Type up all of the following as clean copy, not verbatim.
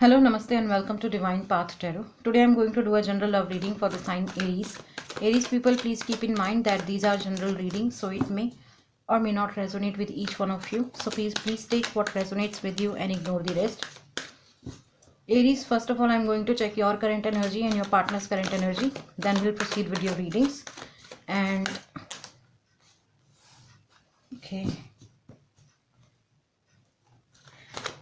Hello, Namaste, and welcome to Divine Path Tarot. Today I'm going to do a general love reading for the sign Aries. Aries people, please keep in mind that these are general readings, so it may or may not resonate with each one of you. So please take what resonates with you and ignore the rest. Aries, first of all, I'm going to check your current energy and your partner's current energy. Then we'll proceed with your readings. And okay.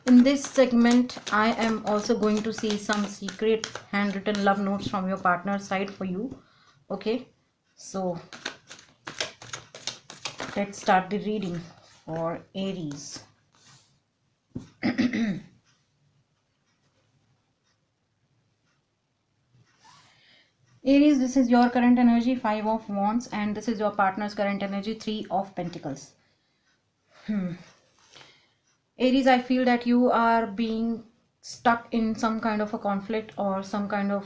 In this segment, I am also going to see some secret handwritten love notes from your partner's side for you. Okay, so let's start the reading for Aries. Aries, this is your current energy, 5 of Wands, and this is your partner's current energy, 3 of Pentacles. Aries, I feel that you are being stuck in some kind of a conflict or some kind of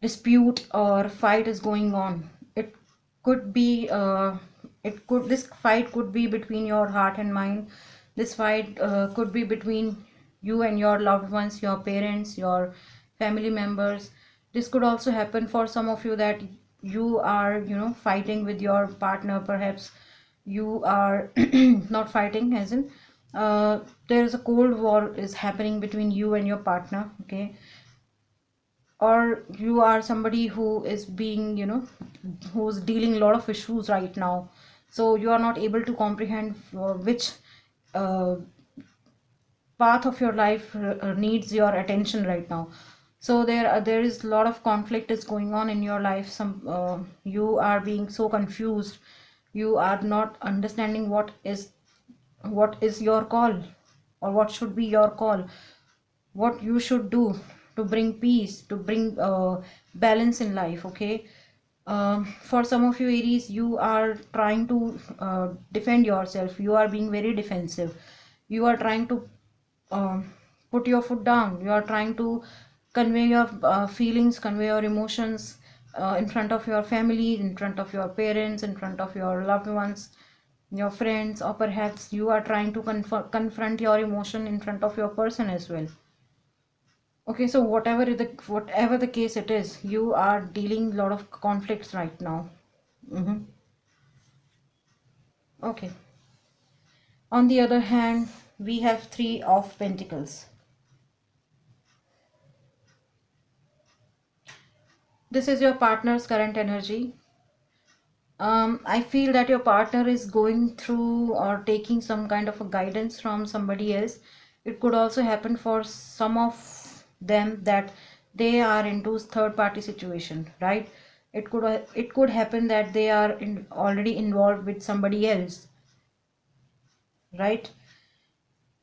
dispute or fight is going on. It could be this fight could be between your heart and mind. This fight could be between you and your loved ones, your parents, your family members. This could also happen for some of you that you are fighting with your partner. Perhaps you are not fighting, as in there is a cold war is happening between you and your partner. Okay, or you are somebody who is being who's dealing a lot of issues right now, so you are not able to comprehend which uh, path of your life needs your attention right now. So there is a lot of conflict is going on in your life. You are being so confused. You are not understanding what is your call, or what should be your call, what you should do to bring peace, to bring balance in life. Okay, for some of you Aries, you are trying to defend yourself. You are being very defensive. You are trying to put your foot down. You are trying to convey your feelings, convey your emotions in front of your family, in front of your parents, in front of your loved ones, your friends, or perhaps you are trying to confront your emotion in front of your person as well. Okay, so whatever the case it is, you are dealing a lot of conflicts right now. Okay. On the other hand, we have 3 of Pentacles. This is your partner's current energy. I feel that your partner is going through or taking some kind of a guidance from somebody else. It could also happen for some of them that they are into third party situation, right? It could happen that they are already involved with somebody else, right?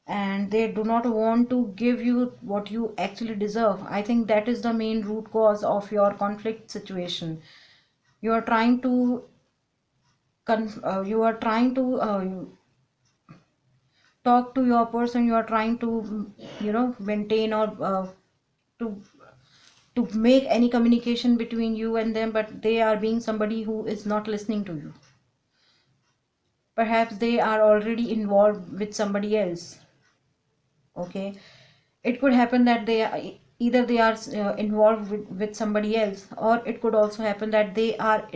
And they do not want to give you what you actually deserve. I think that is the main root cause of your conflict situation. You are trying to talk to your person. You are trying to maintain or to to make any communication between you and them, but they are being somebody who is not listening to you. Perhaps they are already involved with somebody else. Okay, it could happen that either they are involved with somebody else, or it could also happen that they are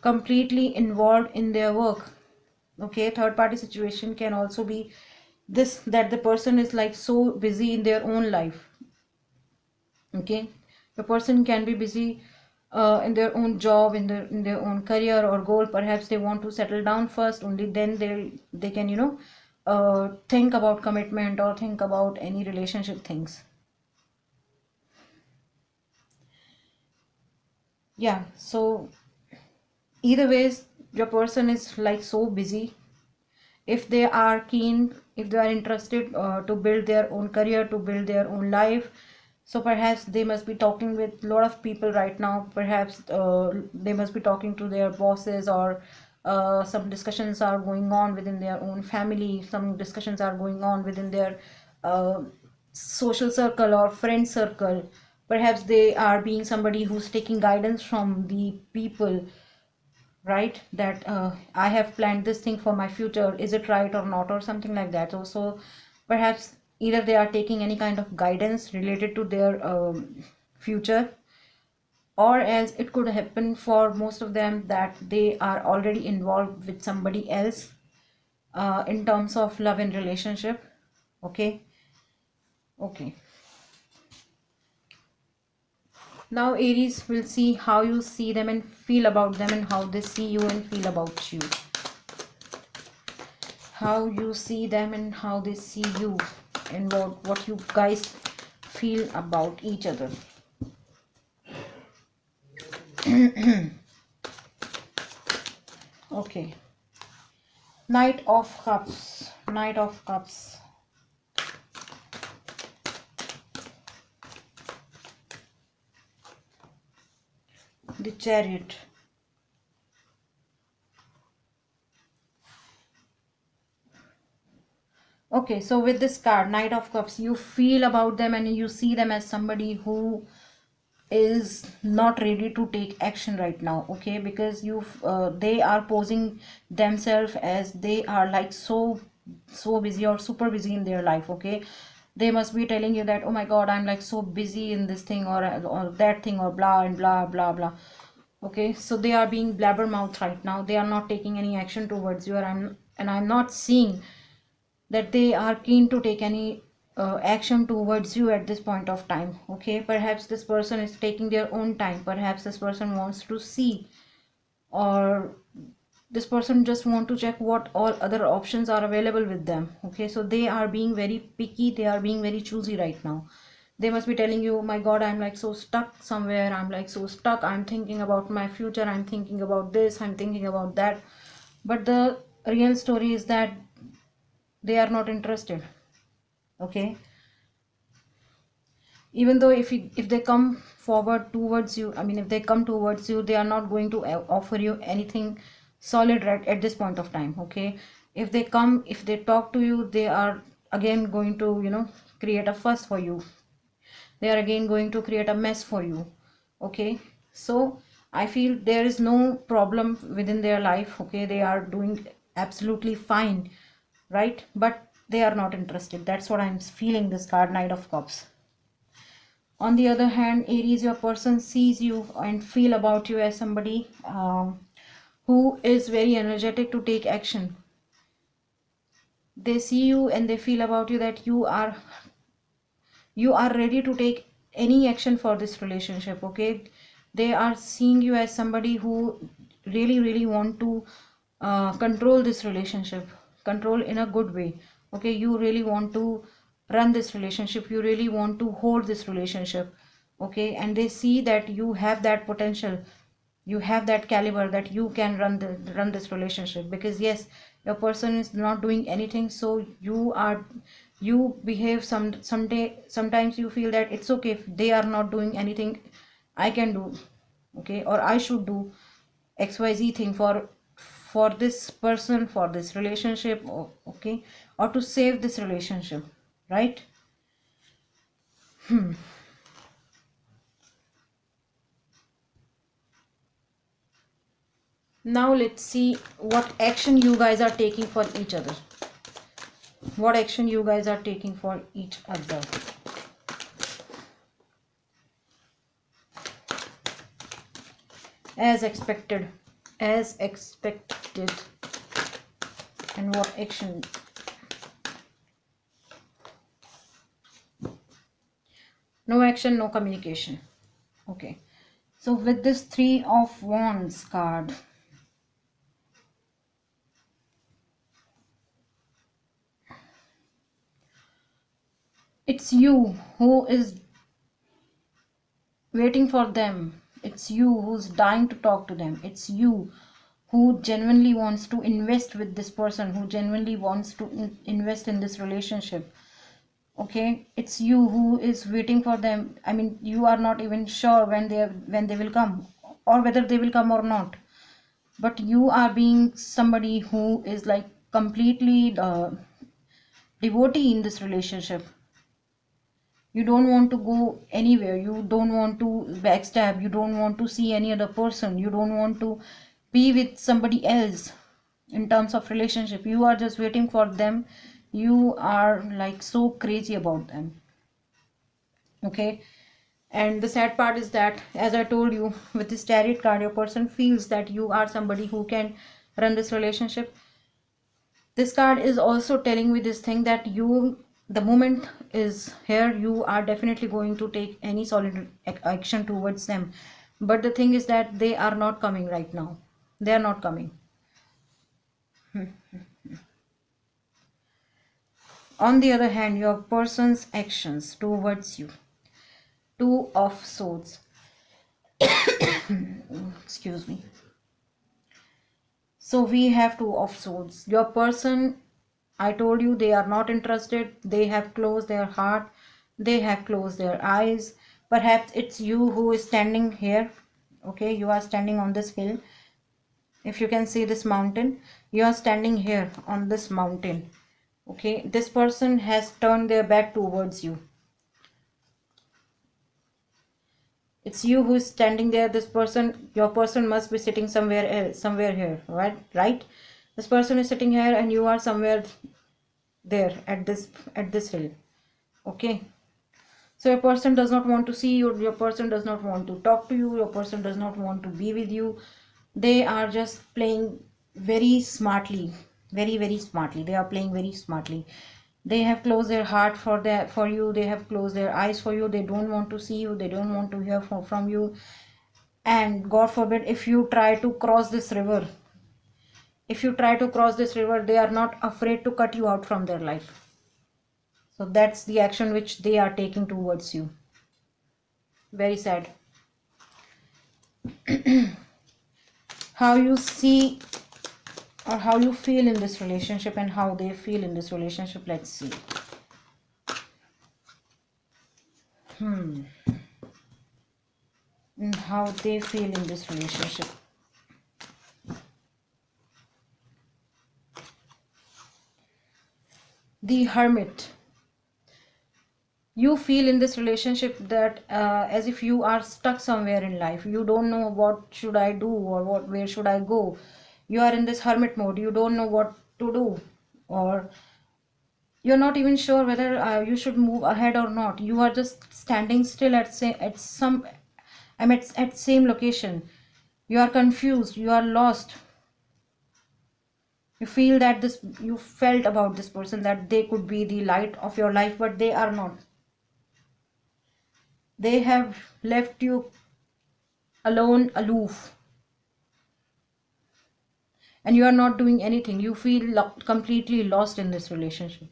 completely involved in their work. Okay, third party situation can also be this, that the person is like so busy in their own life. Okay, the person can be busy in their own job, in their own career or goal. Perhaps they want to settle down first, only then they can think about commitment or think about any relationship things. Yeah, so either ways, your person is like so busy. If they are keen, if they are interested to build their own career, to build their own life, so perhaps they must be talking with a lot of people right now. Perhaps they must be talking to their bosses, or some discussions are going on within their own family, some discussions are going on within their uh, social circle or friend circle. Perhaps they are being somebody who's taking guidance from the people, right? That I have planned this thing for my future, is it right or not, or something like that. Also perhaps either they are taking any kind of guidance related to their future, or else it could happen for most of them that they are already involved with somebody else in terms of love and relationship. Okay. Okay, now Aries will see how you see them and feel about them, and how they see you and feel about you. How you see them and how they see you, and what you guys feel about each other. Okay, Knight of Cups. Knight of Cups. The Chariot. Okay, so with this card, Knight of Cups, you feel about them and you see them as somebody who is not ready to take action right now. Okay, because they are posing themselves as they are like so busy or super busy in their life. Okay, they must be telling you that, oh my god, I'm like so busy in this thing or that thing or blah and blah blah blah. Okay, so they are being blabbermouth right now. They are not taking any action towards you, and I'm not seeing that they are keen to take any action towards you at this point of time. Okay, perhaps this person is taking their own time. Perhaps this person wants to see, or this person just want to check what all other options are available with them. Okay, so they are being very picky, they are being very choosy right now. They must be telling you, oh my god, I'm like so stuck somewhere, I'm like so stuck, I'm thinking about my future, I'm thinking about this, I'm thinking about that. But the real story is that they are not interested. Okay, even though if they come forward towards you, I mean if they come towards you, they are not going to offer you anything solid right at this point of time. Okay, if they come, if they talk to you, they are again going to, you know, create a fuss for you. They are again going to create a mess for you. Okay, so I feel there is no problem within their life. Okay, they are doing absolutely fine, right? But they are not interested. That's what I'm feeling, this card, Knight of Cups. On the other hand, Aries, your person sees you and feel about you as somebody who is very energetic to take action. They see you and they feel about you that you are ready to take any action for this relationship. Okay, they are seeing you as somebody who really want to control this relationship, control in a good way. Okay, you really want to run this relationship, you really want to hold this relationship. Okay, and they see that you have that potential, you have that caliber, that you can run this relationship. Because yes, your person is not doing anything, so you behave sometimes you feel that it's okay if they are not doing anything, I can do. Okay, or I should do XYZ thing for this person, for this relationship. Okay, or to save this relationship, right? Now let's see what action you guys are taking for each other. What action you guys are taking for each other. As expected. As expected. And what action? No action, no communication. Okay. So with this Three of Wands card, it's you who is waiting for them. It's you who's dying to talk to them. It's you who genuinely wants to invest with this person, who genuinely wants to invest in this relationship. Okay, it's you who is waiting for them. I mean, you are not even sure when they will come, or whether they will come or not. But you are being somebody who is like completely devotee in this relationship. You don't want to go anywhere, you don't want to backstab, you don't want to see any other person, you don't want to be with somebody else in terms of relationship. You are just waiting for them, You are like so crazy about them. Okay. And the sad part is that, as I told you, with this Chariot card, your person feels that you are somebody who can run this relationship. This card is also telling me this thing that you, the moment is here, you are definitely going to take any solid action towards them. But the thing is that they are not coming right now. They are not coming. On the other hand, your person's actions towards you. Two of Swords. Excuse me. So we have Two of Swords. Your person, I told you, they are not interested. They have closed their heart. They have closed their eyes. Perhaps it's you who is standing here. Okay, you are standing on this hill. If you can see this mountain, you are standing here on this mountain. Okay, this person has turned their back towards you. It's you who is standing there. This person, your person must be sitting somewhere else, somewhere here, right? This person is sitting here and you are somewhere there at this hill. Okay, so your person does not want to see you, your person does not want to talk to you, your person does not want to be with you. They are just playing very smartly, very smartly. They are playing very smartly. They have closed their heart for you. They have closed their eyes for you. They don't want to see you. They don't want to hear from you. And God forbid, if you try to cross this river, they are not afraid to cut you out from their life. So that's the action which they are taking towards you. Very sad. How you see or how you feel in this relationship and how they feel in this relationship. Let's see. And how they feel in this relationship. The Hermit. You feel in this relationship that as if you are stuck somewhere in life. You don't know what should I do, or where should I go. You are in this hermit mode. You don't know what to do, or you're not even sure whether you should move ahead or not. You are just standing still at same location. You are confused, you are lost. You feel that you felt about this person that they could be the light of your life, but they are not. They have left you alone, aloof, and you are not doing anything. You feel completely lost in this relationship.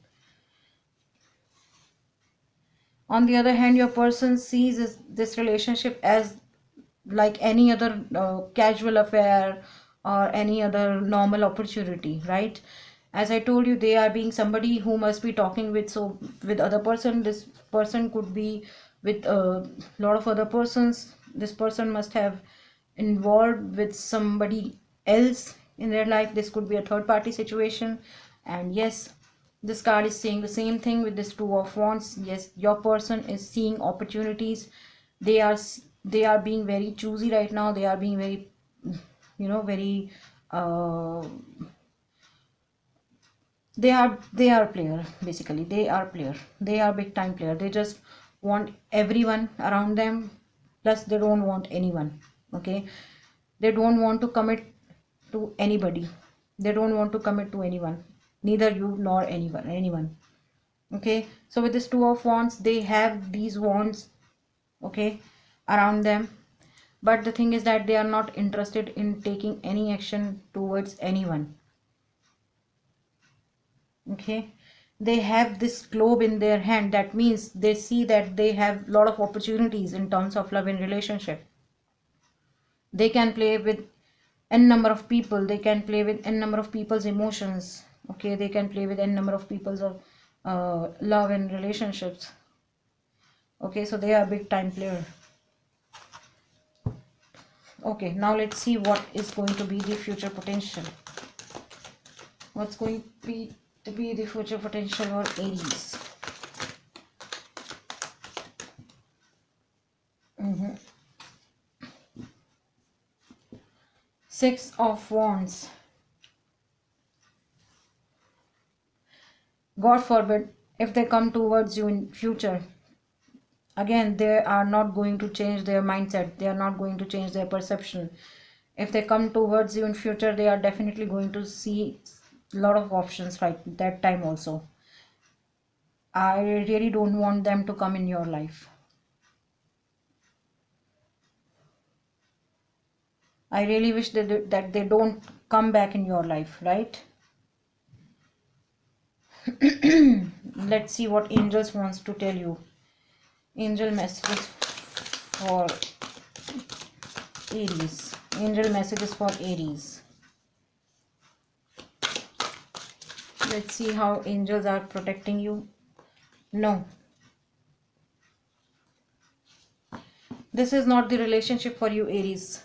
On the other hand, your person sees this relationship as like any other casual affair or any other normal opportunity, right? As I told you, they are being somebody who must be talking with, so with other person. This person could be with a lot of other persons. This person must have involved with somebody else in their life. This could be a third party situation. And yes, this card is saying the same thing with this Two of Wands. Yes, your person is seeing opportunities. They are they are being very choosy right now. They are being very, very uh, they are player. Basically, they are big time player. They just want everyone around them, plus they don't want anyone. Okay, they don't want to commit to anybody. They don't want to commit to anyone, neither you nor anyone. Okay, so with this Two of Wands, they have these wands, okay, around them. But the thing is that they are not interested in taking any action towards anyone. Okay, they have this globe in their hand. That means they see that they have a lot of opportunities in terms of love and relationship. They can play with n number of people. They can play with n number of people's emotions. Okay, they can play with n number of people's of love and relationships. Okay, so they are a big time player. Okay, now let's see what is going to be the future potential. What's going to be the future potential for Aries? Six of Wands. God forbid, if they come towards you in future, again, they are not going to change their mindset, they are not going to change their perception. If they come towards you in future, they are definitely going to see a lot of options right that time also. I really don't want them to come in your life. I really wish that they don't come back in your life, right? Let's see what angels wants to tell you. Angel messages for Aries. Angel messages for Aries. Let's see how angels are protecting you. No. This is not the relationship for you, Aries.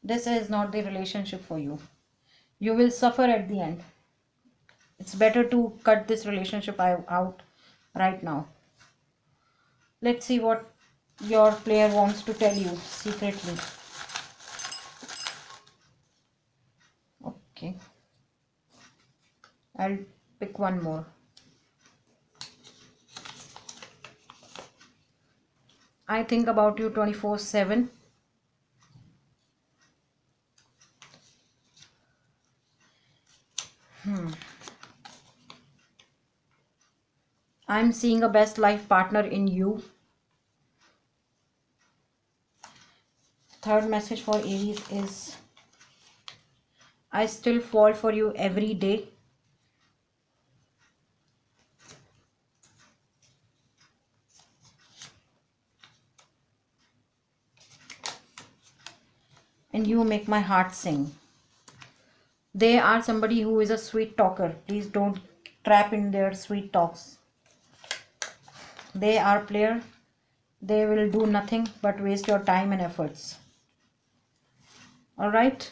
This is not the relationship for you. You will suffer at the end. It's better to cut this relationship out right now. Let's see what your player wants to tell you secretly. Okay. I'll pick one more. I think about you 24/7. I'm seeing a best life partner in you. Third message for Aries is, I still fall for you every day. And you make my heart sing. They are somebody who is a sweet talker. Please don't trap in their sweet talks. They are player. They will do nothing but waste your time and efforts. Alright.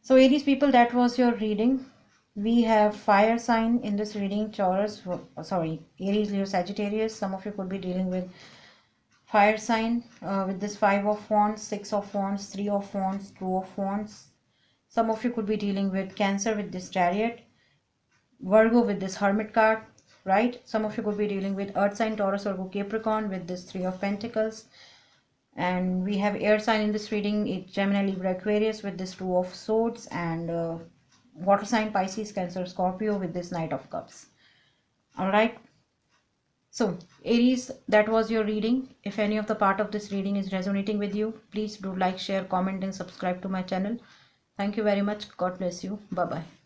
So Aries people, that was your reading. We have fire sign in this reading, Taurus, Aries, Leo, Sagittarius. Some of you could be dealing with fire sign with this 5 of wands, 6 of wands, 3 of wands, 2 of wands. Some of you could be dealing with Cancer with this Chariot, Virgo with this Hermit card, right? Some of you could be dealing with earth sign, Taurus, Virgo, Capricorn with this 3 of Pentacles. And we have air sign in this reading, it's Gemini, Libra, Aquarius with this 2 of Swords, and water sign, Pisces, Cancer, Scorpio with this Knight of Cups. Alright. So Aries, that was your reading. If any of the part of this reading is resonating with you, please do like, share, comment and subscribe to my channel. Thank you very much. God bless you. Bye bye.